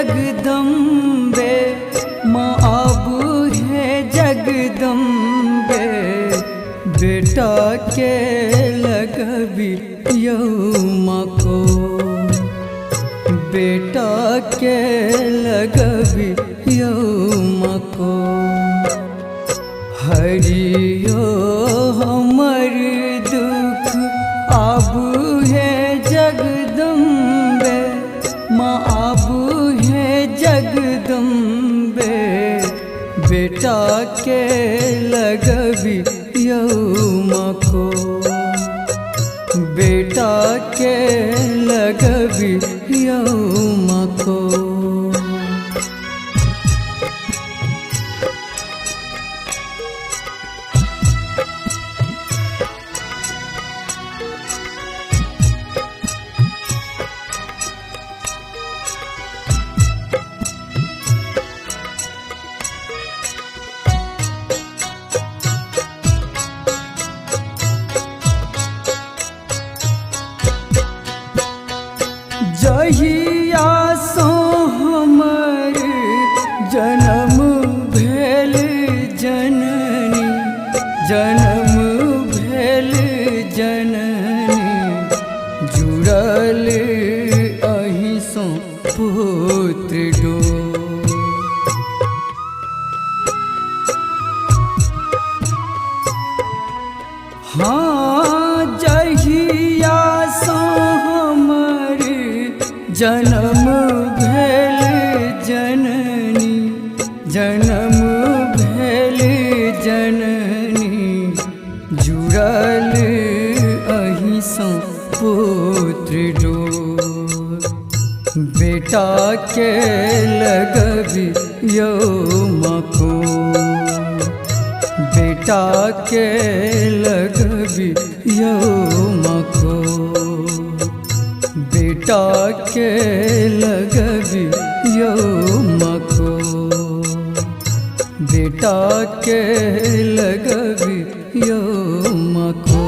जगदम्बे माँ आबू है जगदम्बे बेटा के लगबी यौमा को बेटा के लगबी यौमा को हरियो हमर दुख आबू है जगदम्बे माँ आबू है जगदम्बे बेटा के लगबी यौमा को बेटा के लगबी यौमा को जहिया सो हमर जन्म भेल जननी जन्म भेल जननी जुड़ल अहि सो पुत्र डोर हाँ जहिया सो हमर जन्म भेल जननी जन्म भेल जननी जुड़ल अहि सो पुत्र डोर बेटा के लगबी यौमा को बेटा के लगबी यौमा को बेटा के लगबी यौमा को बेटा के लगबी यौमा को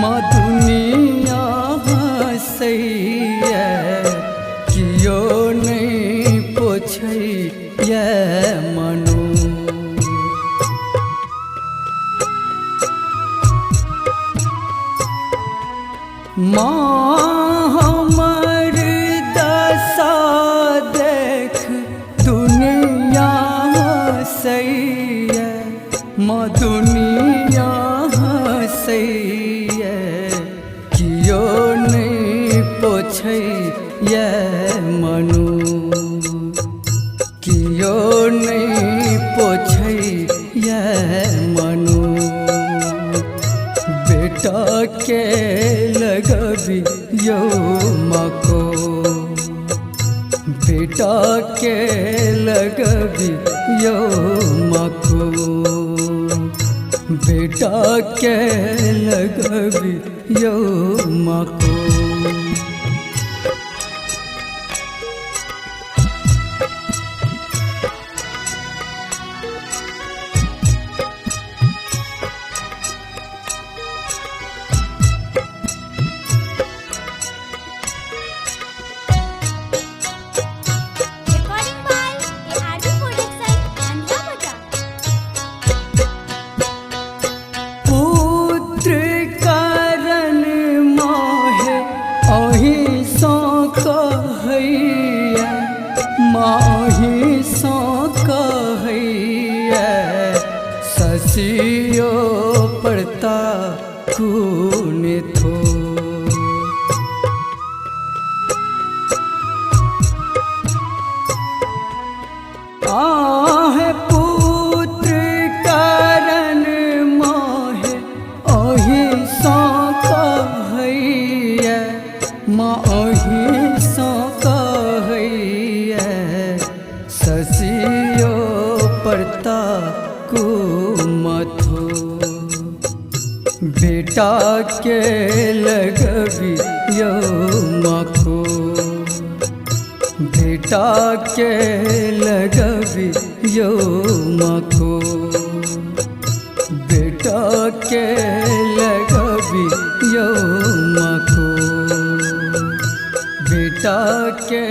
माँ दुनिया हँसैया कियो नहीं पोछैया मनु माँ हमर दशा देख दुनिया हँसैया माँ दुनिया हँसैया कियो नहीं पोछैया मनु कियो नहीं पोछैया मनु बेटा के लगबी यौमा को बेटा के लगबी यौमा को बेटा के लगबी यौमा को पुत्र कारण मोहे को माथो बेटा के लगबी यो माखो बेटा के लगबी यो माखो बेटा के लगबी यो माखो बेटा के